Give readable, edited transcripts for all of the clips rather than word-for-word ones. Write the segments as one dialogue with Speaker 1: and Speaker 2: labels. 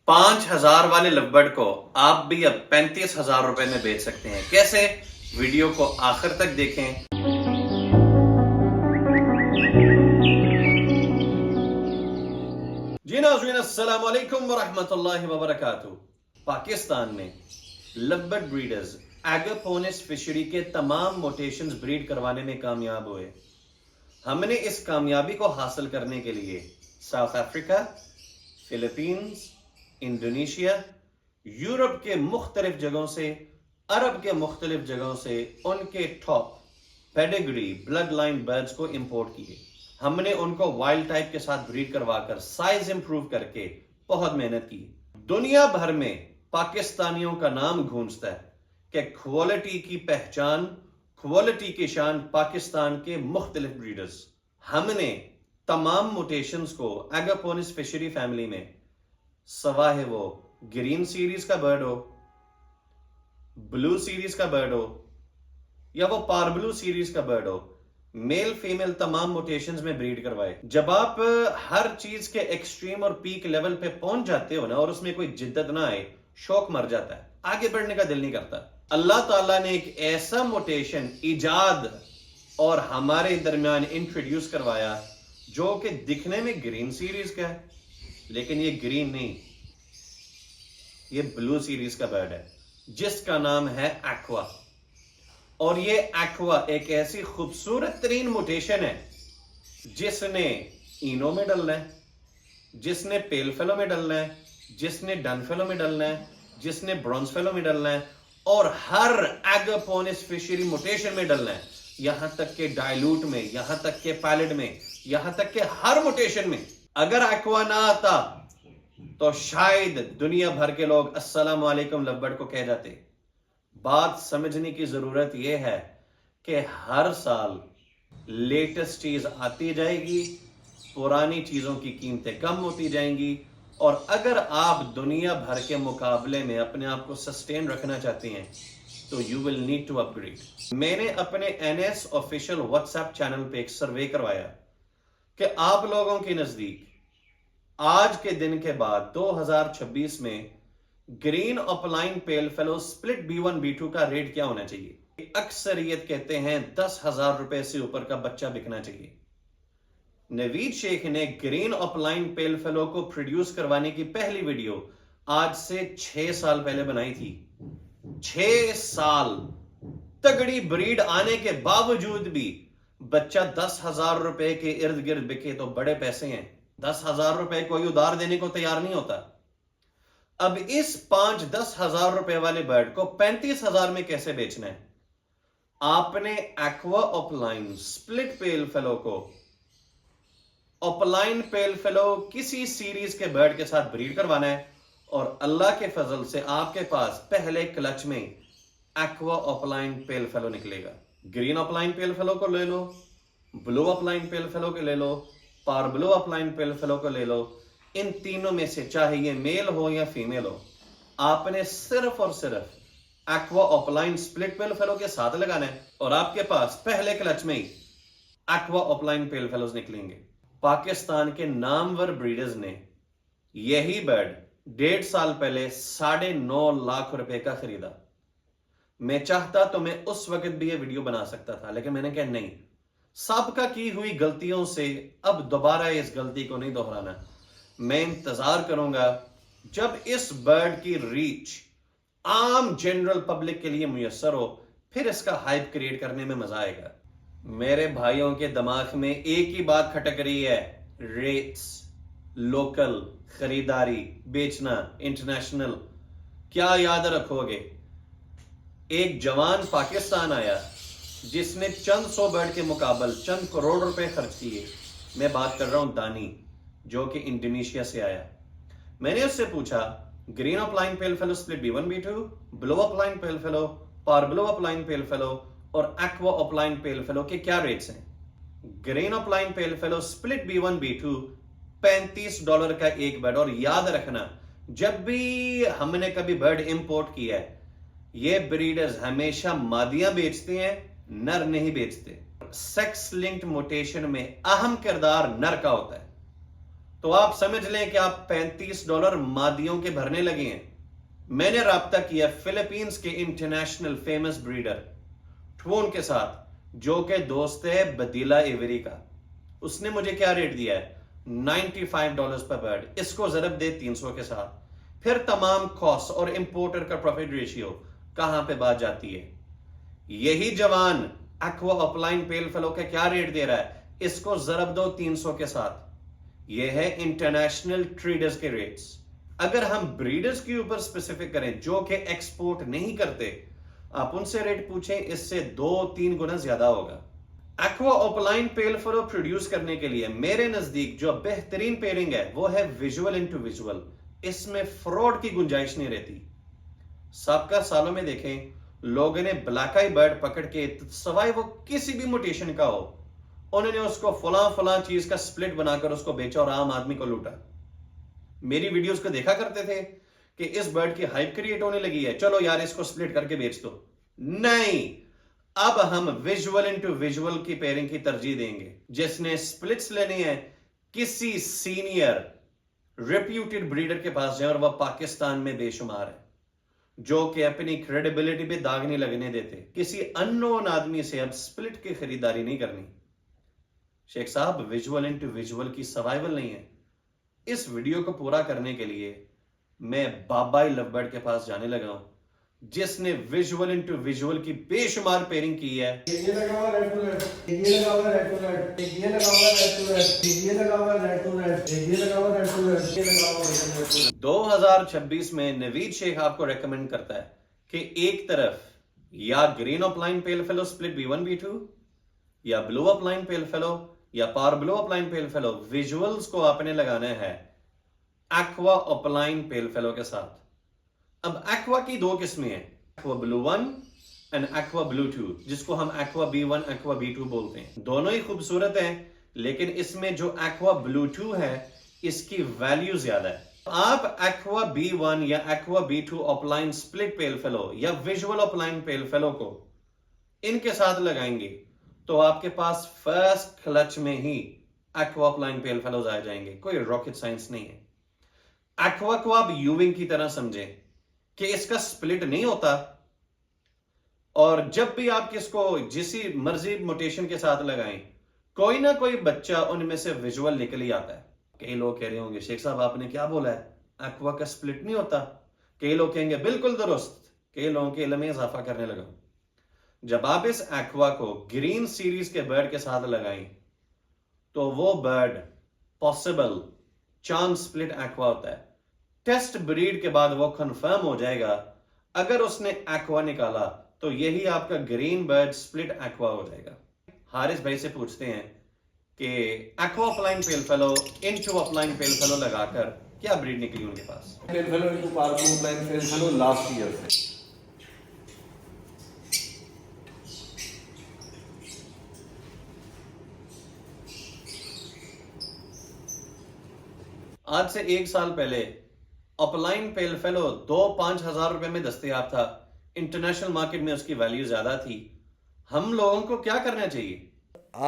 Speaker 1: 5,000 والے لو برڈ کو آپ بھی اب 35,000 روپے میں بیچ سکتے ہیں. کیسے؟ ویڈیو کو آخر تک دیکھیں. جی ناظرین، السلام علیکم ورحمۃ اللہ وبرکاتہ. پاکستان میں لو برڈ بریڈرز ایگاپونس فشری کے تمام موٹیشنز بریڈ کروانے میں کامیاب ہوئے. ہم نے اس کامیابی کو حاصل کرنے کے لیے ساؤتھ افریقہ، فلپینز، انڈونیشیا، یورپ کے مختلف جگہوں سے، عرب کے مختلف جگہوں سے ان کے ٹاپ پیڈیگری بلڈ لائن برڈز کو امپورٹ کیے. ہم نے ان کو وائلڈ ٹائپ کے ساتھ بریڈ کروا کر سائز امپروو کر کے بہت محنت کی. دنیا بھر میں پاکستانیوں کا نام گونجتا ہے کہ کوالٹی کی پہچان، کوالٹی کی شان پاکستان کے مختلف بریڈرز. ہم نے تمام موٹیشنز کو ایگاپونس فشری فیملی میں، سوائے وہ گرین سیریز کا برڈ ہو، بلو سیریز کا برڈ ہو یا وہ پار بلو سیریز کا برڈ ہو، میل فیمیل تمام موٹیشنز میں بریڈ کروائے. جب آپ ہر چیز کے ایکسٹریم اور پیک لیول پہ پہنچ جاتے ہو نا، اور اس میں کوئی جدت نہ آئے، شوق مر جاتا ہے، آگے بڑھنے کا دل نہیں کرتا. اللہ تعالیٰ نے ایک ایسا موٹیشن ایجاد اور ہمارے درمیان انٹروڈیوس کروایا جو کہ دکھنے میں گرین سیریز کا ہے، لیکن یہ گرین نہیں، یہ بلو سیریز کا برڈ ہے جس کا نام ہے ایکوا. اور یہ ایکوا ایک ایسی خوبصورت ترین موٹیشن ہے جس نے اینو میں ڈلنا ہے، جس نے پیل فیلو میں ڈلنا ہے، جس نے ڈن فیلو میں ڈلنا ہے، جس نے برونز فیلو میں ڈلنا ہے، اور ہر ایگاپونس فشری موٹیشن میں ڈلنا ہے، یہاں تک کہ ڈائلوٹ میں، یہاں تک کہ پیلڈ میں، یہاں تک کہ ہر موٹیشن میں. اگر ایکوا نہ آتا تو شاید دنیا بھر کے لوگ السلام علیکم لو برڈ کو کہہ جاتے. بات سمجھنے کی ضرورت یہ ہے کہ ہر سال لیٹسٹ چیز آتی جائے گی، پرانی چیزوں کی قیمتیں کم ہوتی جائیں گی، اور اگر آپ دنیا بھر کے مقابلے میں اپنے آپ کو سسٹین رکھنا چاہتے ہیں تو you will need to upgrade. میں نے اپنے NS official WhatsApp channel پہ ایک سروے کروایا کہ آپ لوگوں کے نزدیک آج کے دن کے بعد 2026 میں green opaline pale fallow split B1 B2 کا ریٹ کیا ہونا چاہیے؟ اکثریت کہتے ہیں 10,000 روپے سے اوپر کا بچہ بکنا چاہیے. نوید شیخ نے green opaline pale fellow کو پروڈیوس کروانے کی پہلی ویڈیو آج سے 6 سال پہلے بنائی تھی. 6 سال تگڑی بریڈ آنے کے باوجود بھی بچہ 10,000 روپے کے ارد گرد بکے تو بڑے پیسے ہیں. 10,000 روپے کوئی ادار دینے کو تیار نہیں ہوتا. اب اس 5-10,000 روپے والے برڈ کو 35,000 میں کیسے بیچنا ہے؟ آپ نے ایکوا اپ لائن سپلٹ پیل فیلو کو اپ لائن پیل فیلو کسی سیریز کے برڈ کے ساتھ بریڈ کروانا ہے، اور اللہ کے فضل سے آپ کے پاس پہلے کلچ میں aqua opaline pale fellow نکلے گا. Green opaline pale fellow کو لے لو، بلو اپ لائن پیل فیلو کو لے لو، پار بلو اپ لائن پیل فیلو کو لے لو. ان تینوں میں سے چاہے یہ میل ہو یا فیمیل ہو، آپ نے صرف اور صرف ایکوا اپ لائن سپلٹ پیل فیلو کے ساتھ لگانا ہے، اور آپ کے پاس پہلے کلچ میں ہی ایکوا اپ لائن پیل فیلوز نکلیں گے. پاکستان کے نامور بریڈرز نے یہی برڈ 1.5 سال پہلے 9.5 لاکھ روپے کا خریدا. میں چاہتا تو میں اس وقت بھی یہ ویڈیو بنا سکتا تھا، لیکن میں نے کہا نہیں، سابقہ کی ہوئی غلطیوں سے اب دوبارہ اس غلطی کو نہیں دہرانا. میں انتظار کروں گا جب اس برڈ کی ریچ عام جنرل پبلک کے لیے میسر ہو، پھر اس کا ہائپ کریٹ کرنے میں مزہ آئے گا. میرے بھائیوں کے دماغ میں ایک ہی بات کھٹک رہی ہے، ریٹس، لوکل، خریداری، بیچنا، انٹرنیشنل. کیا یاد رکھو گے؟ ایک جوان پاکستان آیا جس نے چند سو برڈ کے مقابل چند کروڑ روپے خرچ کیے. میں بات کر رہا ہوں دانی، جو کہ انڈونیشیا سے آیا. میں نے اس سے پوچھا green opaline pale fallow split B1 B2، blue opaline pale fallow, parblue opaline pale fallow اور aqua opaline pale fallow کے کیا ریٹس ہیں؟ Green opaline pale fallow split B1 B2 $35 کا ایک bird. اور یاد رکھنا، جب بھی ہم نے کبھی برڈ امپورٹ کیا ہے، یہ بریڈرز ہمیشہ مادیاں بیچتے ہیں، نر نہیں بیچتے. سیکس لنکڈ موٹیشن میں اہم کردار نر کا ہوتا ہے. تو آپ سمجھ لیں کہ آپ $35 مادیوں کے بھرنے لگے ہیں. میں نے رابطہ کیا فلپینز کے انٹرنیشنل فیمس بریڈر ٹھون کے ساتھ جو کہ دوست ہے بدیلا ایوری کا. اس نے مجھے کیا ریٹ دیا ہے؟ $95 پر برڈ. اس کو ضرب دے 300 کے ساتھ. پھر تمام کاسٹ اور امپورٹر کا پروفٹ ریشیو کہاں پہ بات جاتی ہے؟ یہی جوان ایکوا اپ لائن پیل فلو کا کیا ریٹ دے رہا ہے؟ اس کو ضرب دو 300 کے ساتھ. یہ ہے انٹرنیشنل ٹریڈرز کے ریٹس. اگر ہم بریڈرز کے اوپر اسپیسیفک کریں جو کہ ایکسپورٹ نہیں کرتے، آپ ان سے ریٹ پوچھیں، اس سے 2-3 گنا زیادہ ہوگا. Aqua opaline پیل flu produce کرنے کے لیے میرے نزدیک جو بہترین پیرنگ ہے وہ ہے ویژول انٹو ویژول. اس میں فراڈ کی گنجائش نہیں رہتی. سابقہ سالوں میں دیکھیں لوگوں نے بلیک آئی برڈ پکڑ کے سوائے وہ کسی بھی موٹیشن کا ہو انہوں نے اس کو فلاں چیز کا سپلٹ بنا کر اس کو بیچا اور عام آدمی کو لوٹا. میری ویڈیوز کو دیکھا کرتے تھے کہ اس برڈ کی ہائپ کریٹ ہونے لگی ہے، چلو یار اس کو سپلٹ کر کے بیچ دو. نہیں، اب ہم ویژول انٹو ویژول کی پیرنگ کی ترجیح دیں گے. جس نے سپلٹس لینے ہیں کسی سینئر ریپیوٹیڈ بریڈر کے پاس جائیں، اور وہ پاکستان میں بے شمار ہے جو کہ اپنی کریڈیبلٹی پہ داغ نہیں لگنے دیتے. کسی اننون آدمی سے اب سپلٹ کی خریداری نہیں کرنی. شیخ صاحب ویژول انٹو ویژول کی سروائیول نہیں ہے. اس ویڈیو کو پورا کرنے کے لیے میں بابائی لو برڈ کے پاس جانے لگا ہوں جس نے ویژول انٹو ویژول کی بے شمار پیرنگ کی ہے. 2026 میں نوید شیخ آپ کو ریکمنڈ کرتا ہے کہ ایک طرف یا green opaline pale fallow split B1 B2 یا بلو اپ لائن پیل فیلو یا پار بلو opaline pale fellow, visuals کو آپ نے لگانا ہے aqua opaline pale fallow کے ساتھ. اب ایکوا کی 2 قسمیں ہیں، ایکوا بلو 1 اینڈ ایکوا بلو 2، جس کو ہم ایکوا B1 ایکوا B2 بولتے ہیں. دونوں ہی خوبصورت ہیں لیکن اس میں جو ایکوا بلو 2 ہے اس کی ویلیو زیادہ ہے. آپ ایکوا B1 یا ایکوا B2 اپ لائن سپلٹ پیل فیلو یا ویژول اپ لائن پیل فیلو کو ان کے ساتھ لگائیں گے تو آپ کے پاس فرسٹ کلچ میں ہی ایکوا اپ لائن پیل فیلوز آ جائیں گے. کوئی راکٹ سائنس نہیں ہے. ایکوا کو آپ یوونگ کی طرح سمجھیں کہ اس کا سپلٹ نہیں ہوتا، اور جب بھی آپ کس کو جسی مرضی موٹیشن کے ساتھ لگائیں کوئی نہ کوئی بچہ ان میں سے ویژول نکل ہی آتا ہے. کئی لوگ کہہ رہے ہوں گے شیخ صاحب آپ نے کیا بولا ہے، ایکوا کا سپلٹ نہیں ہوتا. کئی لوگ کہیں گے بالکل درست. کئی لوگوں کے علم میں اضافہ کرنے لگا. جب آپ اس ایکوا کو گرین سیریز کے برڈ کے ساتھ لگائیں تو وہ bird possible chance split aqua ہوتا ہے. ٹیسٹ بریڈ کے بعد وہ کنفرم ہو جائے گا. اگر اس نے ایکوا نکالا تو یہی آپ کا گرین برڈ سپلٹ ایکوا ہو جائے گا. حارث بھائی سے پوچھتے ہیں کہ aqua opaline pale fallow into اپ لائن پیل فیلو لگا کر کیا بریڈ نکلی ان کے پاس؟
Speaker 2: پیل fallow into parblue opaline pale fallow last year سے.
Speaker 1: آج سے 1 سال پہلے اپ لائن پیل فیلو 2-5 ہزار روپے میں دستیاب تھا. انٹرنیشنل مارکیٹ میں اس کی ویلیو زیادہ تھی. ہم لوگوں کو کیا کرنا چاہیے؟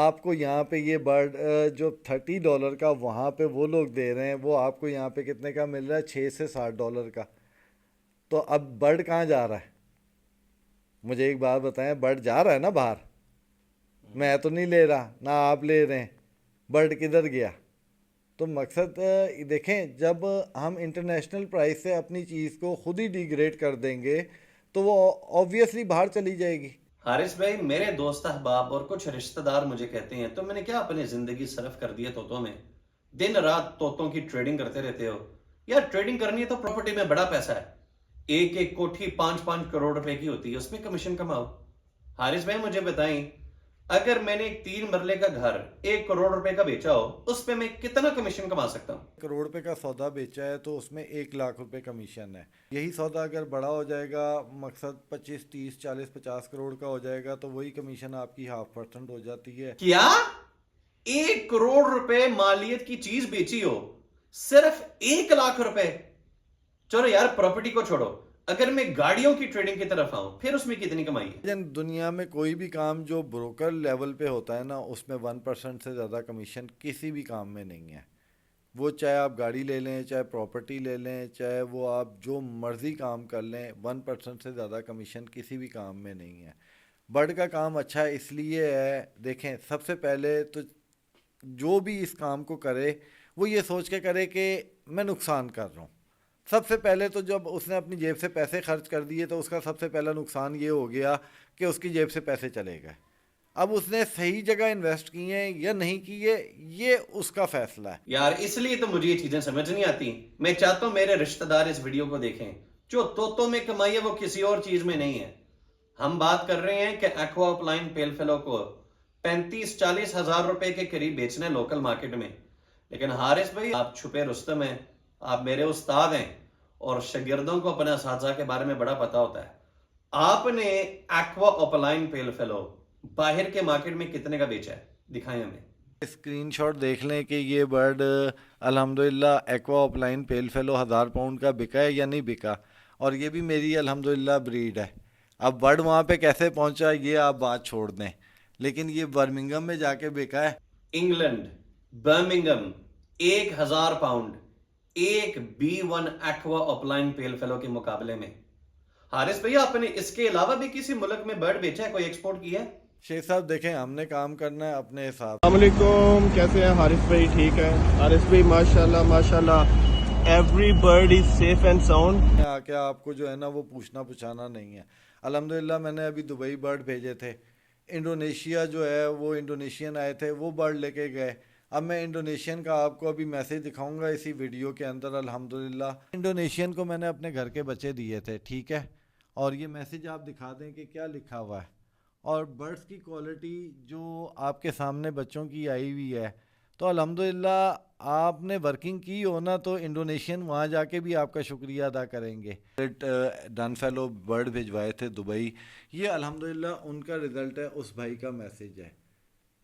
Speaker 3: آپ کو یہاں پہ یہ برڈ جو $30 کا وہاں پہ وہ لوگ دے رہے ہیں، وہ آپ کو یہاں پہ کتنے کا مل رہا ہے؟ $6 سے $60 کا. تو اب برڈ کہاں جا رہا ہے؟ مجھے ایک بات بتائیں، برڈ جا رہا ہے نا باہر. میں تو نہیں لے رہا، نہ آپ لے رہے ہیں. برڈ کدھر گیا؟ تو مقصد دیکھیں، جب ہم انٹرنیشنل پرائس سے اپنی چیز کو خود ہی ڈیگریڈ کر دیں گے تو وہ آبویسلی باہر چلی جائے گی.
Speaker 1: حارث بھائی، میرے دوست احباب اور کچھ رشتہ دار مجھے کہتے ہیں تو میں نے کیا اپنی زندگی صرف کر دی ہے طوطوں میں؟ دن رات طوطوں کی ٹریڈنگ کرتے رہتے ہو. یار ٹریڈنگ کرنی ہے تو پراپرٹی میں بڑا پیسہ ہے. ایک کوٹھی 5-5 کروڑ روپے کی ہوتی ہے، اس میں کمیشن کماؤ. حارث بھائی مجھے بتائیں، اگر میں نے ایک 3 مرلے کا گھر 1 کروڑ روپے کا بیچا ہو اس پہ میں کتنا کمیشن کما سکتا ہوں؟
Speaker 3: کروڑ روپے کا سودا بیچا ہے تو اس میں 1 لاکھ روپے کمیشن ہے. یہی سودا اگر بڑا ہو جائے گا، مقصد 25 30 40 50 کروڑ کا ہو جائے گا تو وہی کمیشن آپ کی 0.5% ہو جاتی ہے.
Speaker 1: کیا 1 کروڑ روپے مالیت کی چیز بیچی ہو صرف 1 لاکھ روپے؟ چلو یار پراپرٹی کو چھوڑو، اگر میں گاڑیوں کی ٹریڈنگ کی طرف آؤں پھر اس میں کتنی کمائی ہے؟
Speaker 3: دنیا میں کوئی بھی کام جو بروکر لیول پہ ہوتا ہے نا، اس میں 1% سے زیادہ کمیشن کسی بھی کام میں نہیں ہے. وہ چاہے آپ گاڑی لے لیں، چاہے پراپرٹی لے لیں، چاہے وہ آپ جو مرضی کام کر لیں، 1% سے زیادہ کمیشن کسی بھی کام میں نہیں ہے۔ برڈ کا کام اچھا اس لیے ہے، دیکھیں سب سے پہلے تو جو بھی اس کام کو کرے وہ یہ سوچ کے کرے کہ میں نقصان کر رہا ہوں۔ سب سے پہلے تو جب اس نے اپنی جیب سے پیسے خرچ کر دیے تو اس کا سب سے پہلا نقصان یہ ہو گیا کہ اس کی جیب سے پیسے چلے گئے۔ اب اس نے صحیح جگہ انویسٹ کیے ہیں یا نہیں کیے، یہ اس کا فیصلہ ہے۔
Speaker 1: یار اس لیے تو مجھے یہ چیزیں سمجھ نہیں آتی۔ میں چاہتا ہوں میرے رشتہ دار اس ویڈیو کو دیکھیں، جو توتوں میں کمائی ہے وہ کسی اور چیز میں نہیں ہے۔ ہم بات کر رہے ہیں کہ ایکوا اپلائن پیل فیلو کو 35-40 ہزار روپے کے قریب بیچنا ہے لوکل مارکیٹ میں، لیکن حارث بھائی آپ چھپے رستم ہیں، آپ میرے استاد ہیں اور شاگردوں کو اپنے اساتذہ کے بارے میں بڑا پتا ہوتا ہے۔ آپ نے ایکوا اپلائن پیل فیلو باہر کے مارکیٹ میں کتنے کا بیچا ہے؟ دکھائیں ہمیں۔
Speaker 3: اسکرین شاٹ دیکھ لیں کہ یہ برڈ الحمدللہ ایکوا اپلائن پیل فیلو 1000 پاؤنڈ کا بکا ہے یا نہیں بکا، اور یہ بھی میری الحمدللہ بریڈ ہے۔ اب برڈ وہاں پہ کیسے پہنچا یہ آپ بات چھوڑ دیں، لیکن یہ برمنگم میں جا کے بکا ہے۔
Speaker 1: انگلینڈ برمنگم 1000 پاؤنڈ ایک B1 ایکوا اپلائن پیل فیلو کے مقابلے میں۔ حارث بھیا آپ نے اس کے علاوہ بھی کسی ملک میں برڈ بیچا ہے، کوئی ایکسپورٹ کیا ہے؟
Speaker 3: شیخ صاحب دیکھیں ہم نے کام کرنا ہے اپنے حساب۔
Speaker 4: السلام علیکم، کیسے ہیں حارث بھائی؟ ٹھیک ہے حارث بھائی، ماشاءاللہ ماشاءاللہ، every bird is safe and sound.
Speaker 3: آ کے آپ کو جو ہے نا وہ پوچھنا پچھانا نہیں ہے۔ الحمدللہ میں نے ابھی دبئی برڈ بھیجے تھے، انڈونیشیا جو ہے وہ انڈونیشین آئے تھے، وہ برڈ لے کے گئے۔ اب میں انڈونیشین کا آپ کو ابھی میسیج دکھاؤں گا اسی ویڈیو کے اندر۔ الحمدللہ انڈونیشین کو میں نے اپنے گھر کے بچے دیے تھے، ٹھیک ہے، اور یہ میسیج آپ دکھا دیں کہ کیا لکھا ہوا ہے، اور برڈس کی کوالٹی جو آپ کے سامنے بچوں کی آئی ہوئی ہے۔ تو الحمدللہ آپ نے ورکنگ کی ہو نا تو انڈونیشین وہاں جا کے بھی آپ کا شکریہ ادا کریں گے۔ ڈن فیلو برڈ بھجوائے تھے دبئی، یہ الحمدللہ ان کا رزلٹ ہے، اس بھائی کا میسیج ہے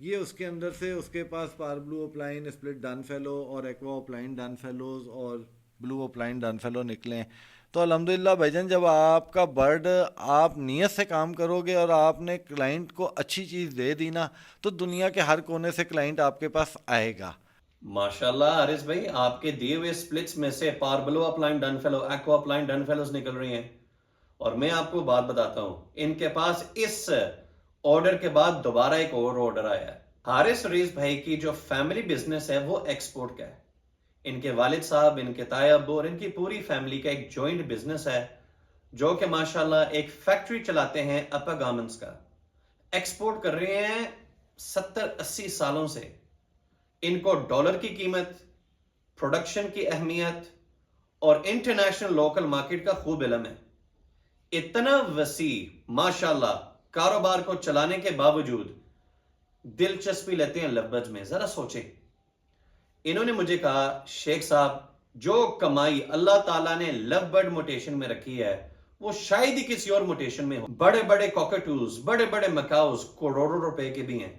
Speaker 3: یہ۔ اس کے اندر سے اس کے پاس پار بلو اپلائن اسپلٹ ڈن فیلو اور ایکوا اپلائن ڈن فیلوز اور بلو اپلائن ڈن فیلو نکلے ہیں۔ تو الحمدللہ بھائی جان جب آپ کا برڈ آپ نیت سے کام کرو گے اور آپ نے کلائنٹ کو اچھی چیز دے دی نا تو دنیا کے ہر کونے سے کلائنٹ آپ کے پاس آئے گا۔
Speaker 1: ماشاءاللہ حارث بھائی آپ کے دیے ہوئے سپلٹس میں سے parblue opaline dun fallow, aqua opaline dun fallows نکل رہی ہیں، اور میں آپ کو بات بتاتا ہوں ان کے پاس اس آرڈر کے بعد دوبارہ ایک اور آرڈر آیا ہے۔ حارث ریز بھائی کی جو فیملی بزنس ہے وہ ایکسپورٹ کا ہے۔ ان کے والد صاحب، ان کے تایا ابو اور ان کی پوری فیملی کا ایک جوائنٹ بزنس ہے، جو کہ ماشاءاللہ ایک فیکٹری چلاتے ہیں اپا گارمنٹس کا۔ ایکسپورٹ کر رہے ہیں 70-80 سالوں سے۔ ان کو ڈالر کی قیمت، پروڈکشن کی اہمیت اور انٹرنیشنل لوکل مارکیٹ کا خوب علم ہے۔ اتنا وسیع ماشاءاللہ کاروبار کو چلانے کے باوجود دلچسپی لیتے ہیں لفظ میں۔ ذرا سوچیں، انہوں نے مجھے کہا شیخ صاحب جو کمائی اللہ تعالیٰ نے لو برڈ موٹیشن میں رکھی ہے وہ شاید ہی کسی اور موٹیشن میں ہو۔ بڑے بڑے کوکٹوز، بڑے بڑے مکاؤز کروڑوں روپے کے بھی ہیں،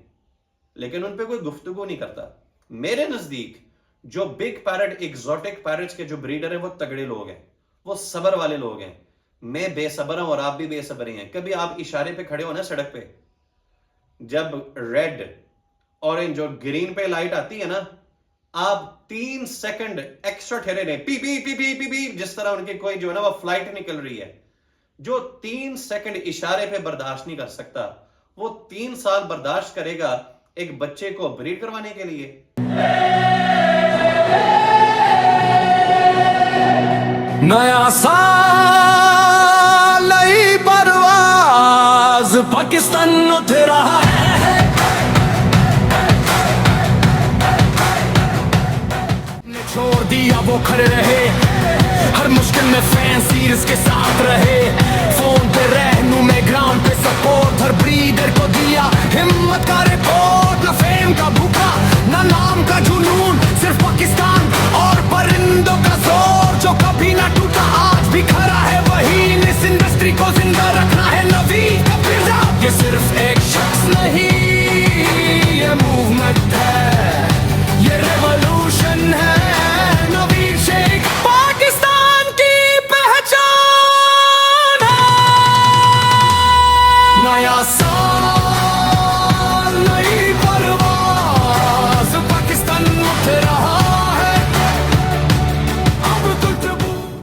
Speaker 1: لیکن ان پہ کوئی گفتگو نہیں کرتا۔ میرے نزدیک جو بگ پیرٹ، ایگزوٹک پیرٹس کے جو بریڈر ہیں وہ تگڑے لوگ ہیں، وہ صبر والے لوگ ہیں۔ میں بے صبر ہوں اور آپ بھی بے صبر ہیں۔ کبھی آپ اشارے پہ کھڑے ہو نا سڑک پہ، جب ریڈ، اورنج اور گرین پہ لائٹ آتی ہے نا، آپ 3 سیکنڈ ایکسٹرا ٹھہرے رہیں، پی پی پی پی پی پی، جس طرح ان کی کوئی جو ہے نا وہ فلائٹ نکل رہی ہے۔ جو 3 سیکنڈ اشارے پہ برداشت نہیں کر سکتا وہ 3 سال برداشت کرے گا ایک بچے کو بریڈ کروانے کے لیے۔
Speaker 5: نیا سال نئی پرواز پاکستان اٹھ رہا ہے، چھوڑ دیا وہ کھڑے رہے